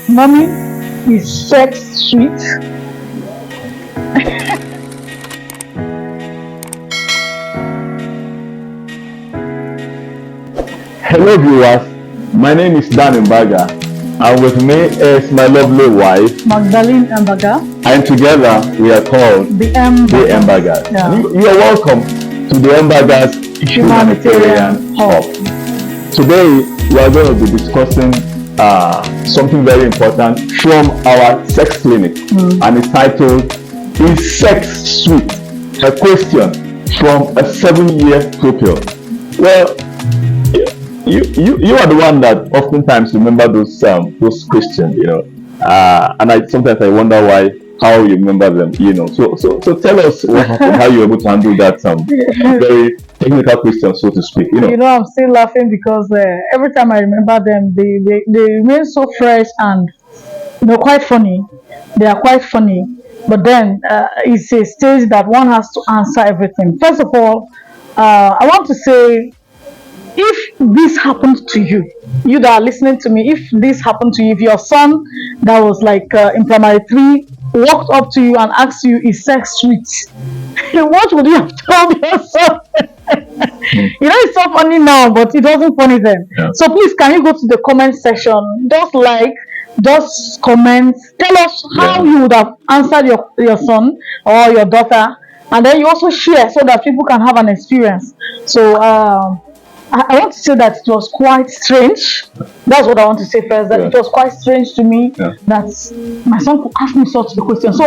Mommy, is sex sweet? Hello viewers, my name is Dan Mbaga and with me is my lovely wife Magdalene Mbaga, and together we are called the the Mbaga. Mbagas. Yeah. You are welcome to the Mbagas Humanitarian Humanitarian Hub. Hub. Today we are going to be discussing something very important from our sex clinic and it's titled Is Sex Sweet? A question from a 7-year pupil. Well, you are the one that oftentimes remember those questions, and sometimes I wonder how you remember them. So tell us what happened, how you were able to handle that very technical question, so to speak. I'm still laughing because every time I remember them, they remain so fresh and quite funny. They are quite funny. But then it's a stage that one has to answer everything. First of all, I want to say, if this happened to you, you that are listening to me, if this happened to you, if your son that was like in primary 3 walked up to you and asked you, is sex sweet? What would you have told your son? It's so funny now, but it wasn't funny then. Yeah. So please, can you go to the comment section? Just comment. Tell us how you would have answered your son or your daughter, and then you also share so that people can have an experience. So I want to say that it was quite strange. That's what I want to say first. That it was quite strange to me that my son could ask me such a question. So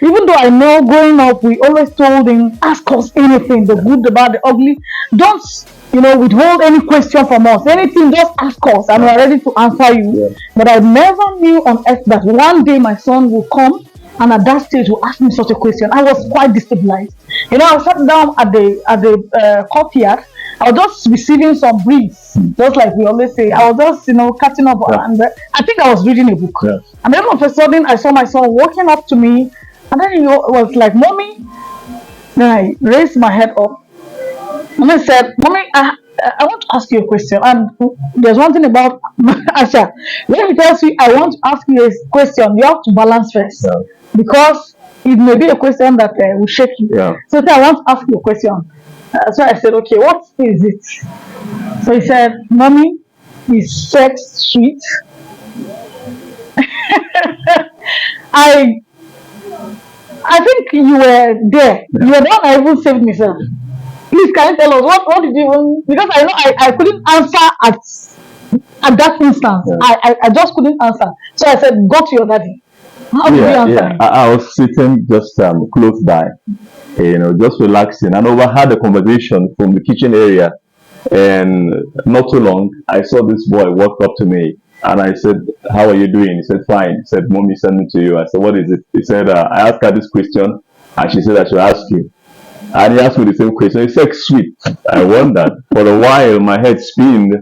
even though I know growing up, we always told him, ask us anything, the good, the bad, the ugly. Don't withhold any question from us. Anything, just ask us, and we're ready to answer you. Yeah. But I never knew on earth that one day my son will come and at that stage will ask me such a question. I was quite destabilized. I sat down at the courtyard. I was just receiving some briefs, just like we always say. I was just, catching up, and I think I was reading a book. Yeah. And then all of a sudden, I saw my son walking up to me, and then he was like, "Mommy." Then I raised my head up, and I said, "Mommy, I want to ask you a question." And there's one thing about Asha. When he tells you, "I want to ask you a question," you have to balance first, because it may be a question that will shake you. Yeah. So I want to ask you a question. So I said, "Okay, what is it?" So he said, "Mommy, is sex sweet?" I think you were there. You were the one I even saved myself. Please, can you tell us what did you even? Because I know I couldn't answer at that instance. I just couldn't answer. So I said, "Go to your daddy." How did you answer? I was sitting just close by, just relaxing, and overheard a conversation from the kitchen area. And not too long, I saw this boy walk up to me, and I said, "How are you doing?" He said, "Fine." He said, "Mommy sent me to you." I said, "What is it?" He said, "I asked her this question, and she said I should ask you." And he asked me the same question. He said, "Sweet." I wondered for a while. My head spinned,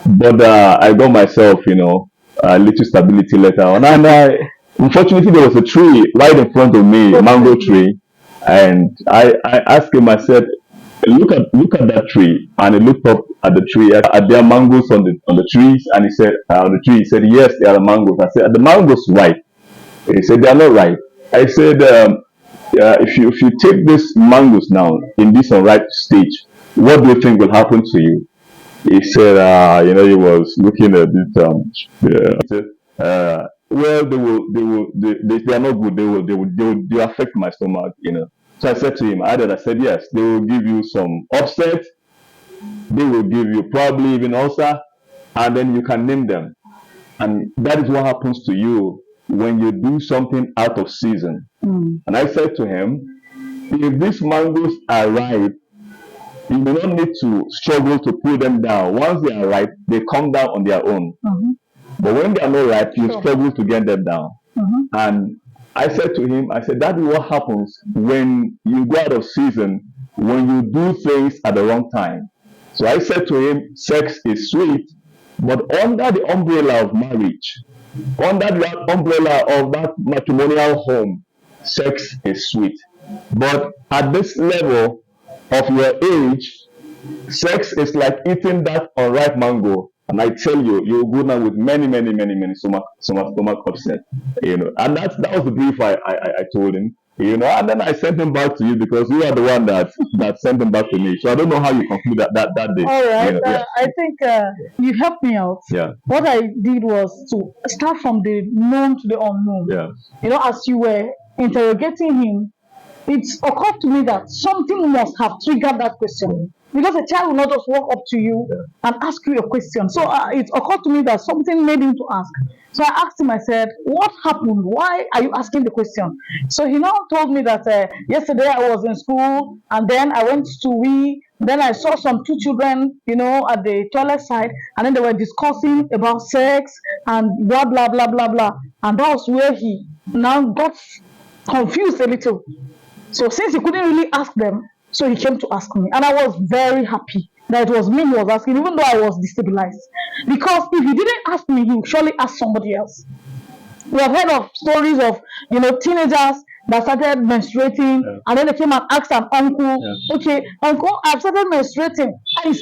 but I got myself, a little stability later on. And unfortunately, there was a tree right in front of me, a mango tree, and I asked him. I said, look at that tree." And he looked up at the tree. Are there mangoes on the trees? And he said, on the tree. He said, "Yes, there are mangoes." I said, "Are the mangoes ripe?" He said, "They are not ripe." I said, if you take these mangoes now in this unripe stage, what do you think will happen to you?" He said, he was looking a bit. He said, "Well, they are not good. They will affect my stomach. So I said to him, I said, "Yes, they will give you some upset. They will give you probably even ulcer, and then you can name them. And that is what happens to you when you do something out of season." And I said to him, "If these mangoes are ripe, you may not need to struggle to pull them down. Once they are ripe, they come down on their own. But when they are not ripe, you struggle to get them down." And I said to him, I said, "That is what happens when you go out of season, when you do things at the wrong time." So I said to him, sex is sweet, but under the umbrella of marriage, under the umbrella of that matrimonial home, sex is sweet. But at this level of your age, sex is like eating that unripe mango. And I tell you, you will go down with many stomach upset. And that was the brief I told him. And then I sent him back to you because you are the one that sent him back to me. So I don't know how you conclude that day. All right. Yeah. I think you helped me out. Yeah. What I did was to start from the known to the unknown. Yeah. As you were interrogating him, it occurred to me that something must have triggered that question. Because a child will not just walk up to you and ask you a question. So it occurred to me that something made him to ask. So I asked him, I said, what happened? Why are you asking the question? So he now told me that yesterday I was in school and then I went to wee. Then I saw some two children, at the toilet side, and then they were discussing about sex and blah, blah, blah, blah, blah. And that was where he now got confused a little. So since he couldn't really ask them, so he came to ask me. And I was very happy that it was me he was asking, even though I was destabilized. Because if he didn't ask me, he would surely ask somebody else. We have heard of stories of, teenagers that started menstruating, and then they came and asked an uncle, okay, uncle, I've started menstruating.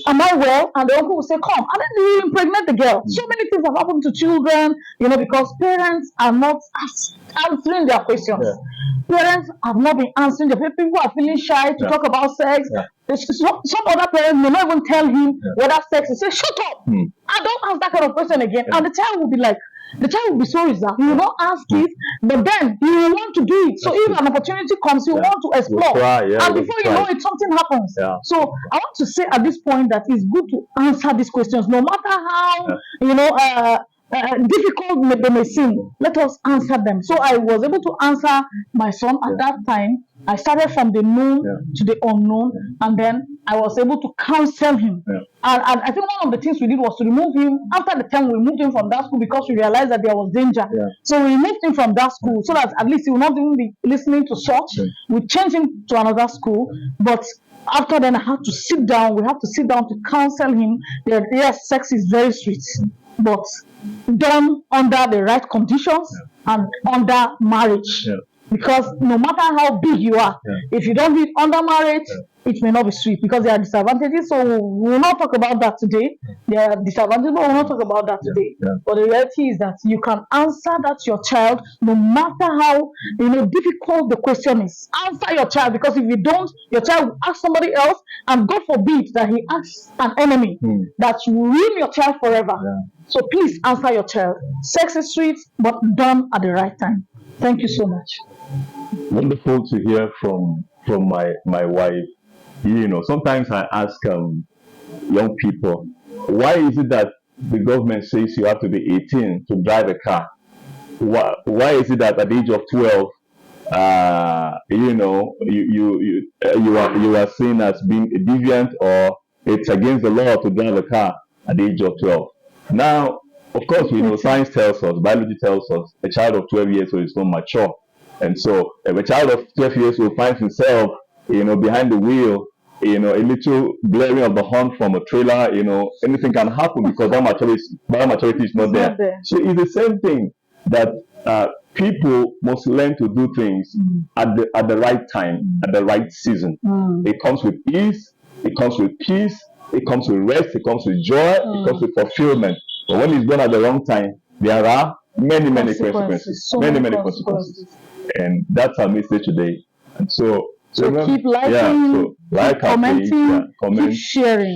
Am I well? And the uncle will say, come. And then he impregnate the girl. So many things have happened to children, because parents are not answering their questions. Parents have not been answering. People are feeling shy to talk about sex. Some other parents may not even tell him whether sex is. Say, shut up! I don't ask that kind of question again. And the child will be like, so reserved. He will not ask it, but then he will want to do it. So if an opportunity comes, he will want to explore. And before you know it, something happens. So I want to say at this point that it's good to answer these questions, no matter how difficult they may seem. Let us answer them. So I was able to answer my son at that time. I started from the known to the unknown, and then I was able to counsel him. And I think one of the things we did was to remove him. After the time, we removed him from that school because we realized that there was danger. So we removed him from that school so that at least he will not even be listening to such. We changed him to another school, but after then I had to sit down. We have to sit down to counsel him that yes, sex is very sweet, but done under the right conditions and under marriage. Because no matter how big you are, if you don't do it under marriage, it may not be sweet because there are disadvantages. So we will not talk about that today. There are disadvantages, but we will not talk about that today. But the reality is that you can answer that to your child, no matter how difficult the question is. Answer your child, because if you don't, your child will ask somebody else, and God forbid that he asks an enemy that will ruin your child forever. So please answer your child. Sex is sweet, but done at the right time. Thank you so much. Wonderful to hear from my wife. Sometimes I ask young people, why is it that the government says you have to be 18 to drive a car? Why is it that at the age of 12, you are seen as being a deviant, or it's against the law to drive a car at the age of 12? Now, of course, we know science tells us, biology tells us, a child of 12 years old is not mature. And so, if a child of 12 years old finds himself, behind the wheel, a little blaring of the horn from a trailer, anything can happen because that maturity is not there. So it's the same thing that people must learn to do things at the right time, at the right season. It comes with ease, it comes with peace, it comes with rest, it comes with joy, it comes with fulfillment. But when it's done at the wrong time, there are many consequences. Many consequences. And that's our message today. And so keep liking, keep commenting, keep sharing.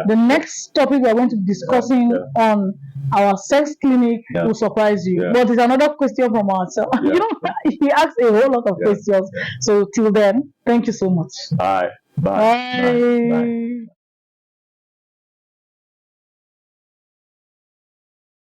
The next topic we are going to be discussing on our sex clinic will surprise you. But it's another question from ourselves. He asked a whole lot of questions. So till then, thank you so much. Bye. Bye.